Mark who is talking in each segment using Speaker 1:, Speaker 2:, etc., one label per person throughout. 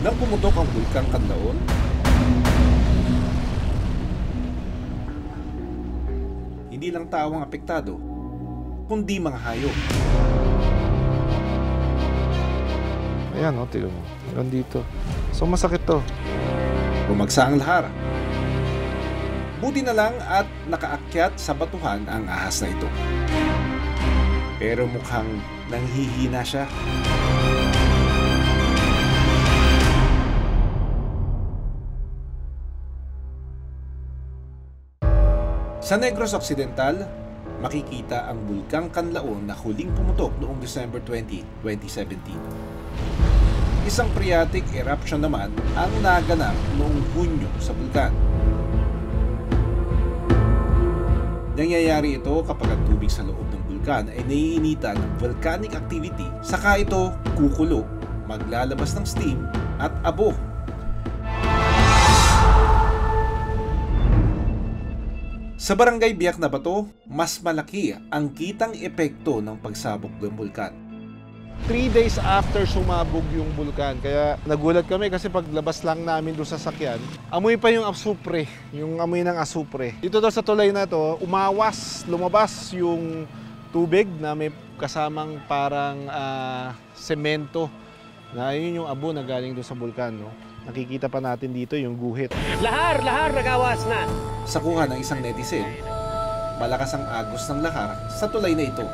Speaker 1: Nang pumutok ang Bulkang Kanlaon, hindi lang tao ang apektado, kundi mga hayop.
Speaker 2: Ayan, o, tignan mo. Hanggang dito. So, masakit to.
Speaker 1: Bumagsak ang lahar. Buti na lang at nakaakyat sa batuhan ang ahas na ito. Pero mukhang nanghihina siya. Sa Negros Occidental, makikita ang Bulkang Kanlaon na huling pumutok noong December 20, 2017. Isang phreatic eruption naman ang naganap noong Hunyo sa bulkan. Nangyayari ito kapag ang tubig sa loob ng bulkan ay naiinitan ng volcanic activity, saka ito kukulo, maglalabas ng steam at abo. Sa barangay Biak na Bato, mas malaki ang kitang epekto ng pagsabog ng bulkan.
Speaker 2: 3 days after sumabog yung bulkan, kaya nagulat kami kasi paglabas lang namin doon sa sakyan, amoy pa yung asupre, yung amoy ng asupre. Dito daw sa tulay na to, lumabas yung tubig na may kasamang parang semento, na yun yung abo na galing doon sa bulkan, no? Nakikita pa natin dito yung guhit.
Speaker 3: Lahar nagawas na.
Speaker 1: Sa kuha ng isang netizen, malakas ang agos ng lahar sa tulay na ito.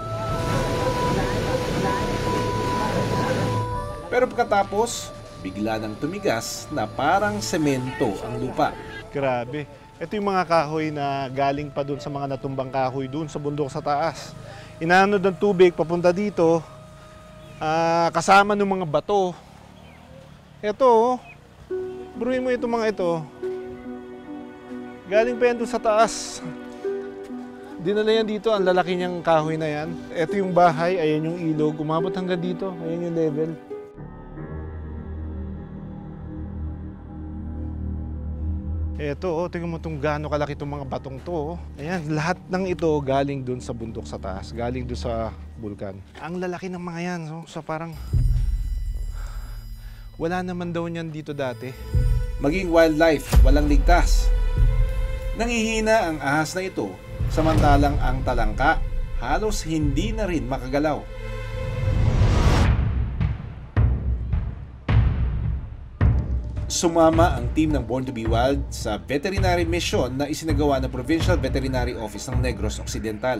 Speaker 1: Pero pagkatapos, bigla nang tumigas na parang semento ang lupa.
Speaker 2: Grabe. Ito yung mga kahoy na galing pa doon sa mga natumbang kahoy doon sa bundok sa taas. Inaanod ng tubig papunta dito, kasama ng mga bato. Ito, bruhin mo itong mga ito. Galing pa yan doon sa taas. Dinala yan dito, ang lalaki niyang kahoy na yan. Ito yung bahay, ayan yung ilog. Umabot hanggang dito, ayan yung level. Ito, tingnan mo itong gaano kalaki itong mga batong to. Ayan, lahat ng ito galing doon sa bundok sa taas, galing doon sa bulkan. Ang lalaki ng mga yan, so parang wala naman daw niyan dito dati.
Speaker 1: Maging wildlife, walang ligtas. Nangihina ang ahas na ito, samantalang ang talangka halos hindi na rin makagalaw. Sumama ang team ng Born to be Wild sa veterinary mission na isinagawa ng Provincial Veterinary Office ng Negros Occidental.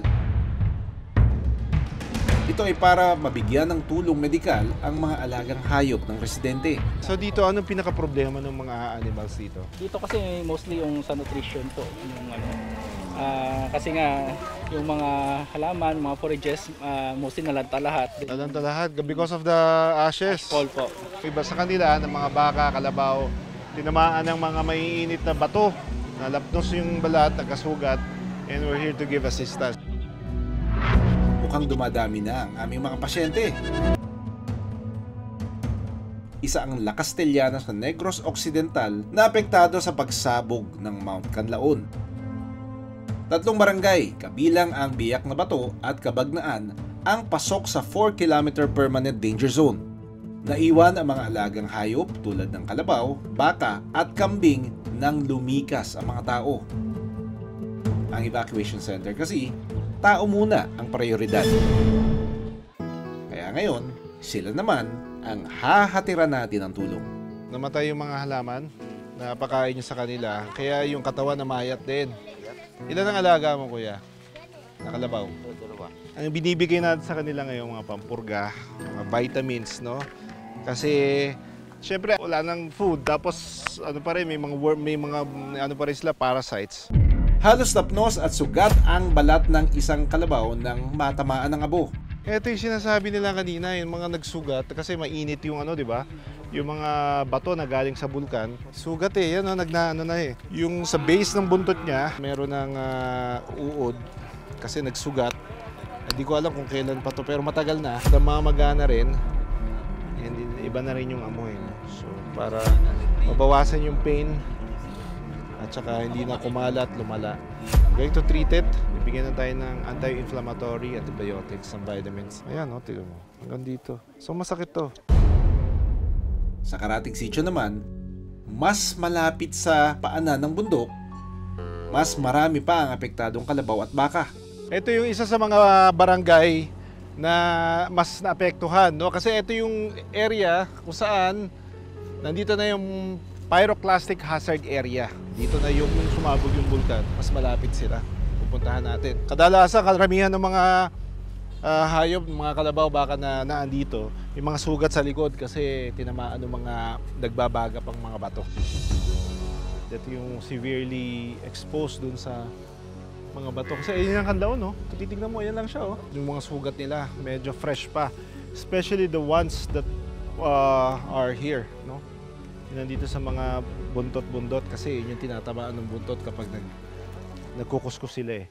Speaker 1: Ito ay para mabigyan ng tulong medikal ang mga alagang hayop ng residente.
Speaker 2: So dito, anong pinaka-problema ng mga animals dito?
Speaker 3: Dito kasi mostly yung sa nutrition to, yung kasi nga yung mga halaman, mga forages, mostly nalanta lahat.
Speaker 2: Nalanta lahat because of the ashes.
Speaker 3: Ashfall po.
Speaker 2: Iba sa kanila ng mga baka, kalabaw, tinamaan ng mga maiinit na bato, nalapnos yung balat, nagkasugat, and we're here to give assistance.
Speaker 1: Mukhang dumadami na ang aming mga pasyente. Isa ang La Castellana sa Negros Occidental na apektado sa pagsabog ng Mount Kanlaon. 3 barangay, kabilang ang Biak na Bato at Kabagnaan, ang pasok sa 4-kilometer permanent danger zone. Naiwan ang mga alagang hayop tulad ng kalabaw, baka at kambing nang lumikas ang mga tao. Ang evacuation center kasi, tao muna ang prioridad. Kaya ngayon, sila naman ang hahatiran natin ng tulong.
Speaker 2: Namatay yung mga halaman, napakain nyo sa kanila, kaya yung katawan na mayat din. Ilan ang alaga mo, kuya? Nakalabaw? Ang binibigay natin sa kanila ngayon, mga pampurga, mga vitamins, no? Kasi, syempre, wala nang food. Tapos, ano pa rin, may mga ano pa rin sila, parasites.
Speaker 1: Halos tapnos at sugat ang balat ng isang kalabaw nang matamaan ng abo.
Speaker 2: Ito yung sinasabi nila kanina, yung mga nagsugat, kasi mainit yung ano, di ba? Yung mga bato na galing sa bulkan. Sugat yan, no? Yung sa base ng buntot niya, meron ng uod, kasi nagsugat. Hindi ko alam kung kailan pa to, pero matagal na. Namamagana rin, and iba na rin yung amoy. No? So, para mabawasan yung pain, at saka hindi na kumalat, lumala. Going to treat it, bibigyan na tayo ng anti-inflammatory, antibiotics, and vitamins. Ayan, tignan mo. Hanggang dito. So, masakit to.
Speaker 1: Sa Karatig Sitio naman, mas malapit sa paanan ng bundok, mas marami pa ang apektadong kalabaw at baka.
Speaker 2: Ito yung isa sa mga barangay na mas naapektuhan, no? Kasi ito yung area kung saan nandito na yung pyroclastic hazard area. Dito na yung sumabog yung bulkan, mas malapit sila. Pupuntahan natin. Kadalasan karamihan ng mga hayop, mga kalabaw baka na naandito, yung mga sugat sa likod kasi tinamaan ng mga nagbabaga pang mga bato. Ito yung severely exposed dun sa mga bato. Kasi ayun ang kanlaon, no? Titignan mo, yan lang siya, oh. Yung mga sugat nila, medyo fresh pa. Especially the ones that are here, no? Nandito sa mga buntot-buntot kasi yun yung tinatamaan ng buntot kapag nagkukuskus sila, eh.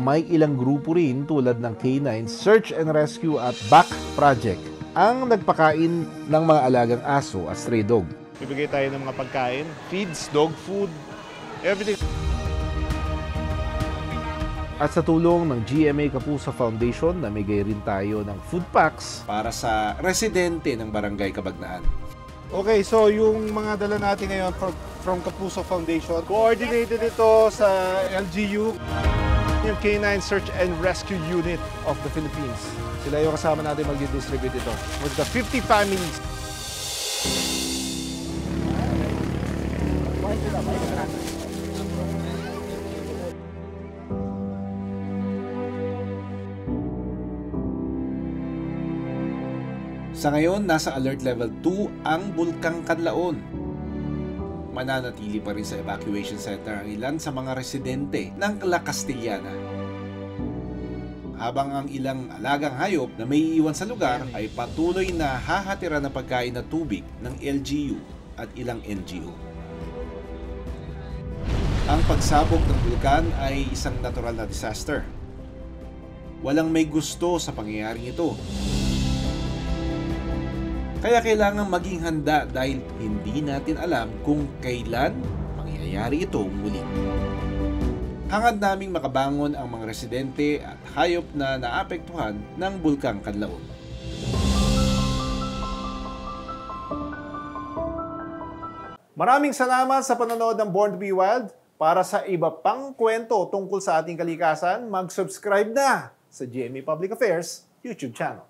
Speaker 1: May ilang grupo rin tulad ng K9 Search and Rescue at BAC Project ang nagpakain ng mga alagang aso at stray dog.
Speaker 2: Bibigay tayo ng mga pagkain, feeds, dog food, everything.
Speaker 1: At sa tulong ng GMA Kapuso Foundation, namigay rin tayo ng food packs para sa residente ng Barangay Kabagnaan.
Speaker 2: Okay, so yung mga dala natin ngayon from Kapuso Foundation, coordinated ito sa LGU, yung K9 Search and Rescue Unit of the Philippines. Sila yung kasama natin mag-distribute ito with the 50 families.
Speaker 1: Sa ngayon, nasa alert level 2 ang Bulkang Kanlaon. Mananatili pa rin sa evacuation center ang ilan sa mga residente ng La Castellana. Habang ang ilang alagang hayop na may iwan sa lugar ay patuloy na hahatiran ng pagkain at tubig ng LGU at ilang NGO. Ang pagsabog ng bulkan ay isang natural na disaster. Walang may gusto sa pangyayaring ito. Kaya kailangan maging handa dahil hindi natin alam kung kailan mangyayari ito muli. Hangad naming makabangon ang mga residente at hayop na naapektuhan ng Bulkang Kanlaon.
Speaker 2: Maraming salamat sa panonood ng Born to be Wild. Para sa iba pang kwento tungkol sa ating kalikasan, mag-subscribe na sa GMA Public Affairs YouTube channel.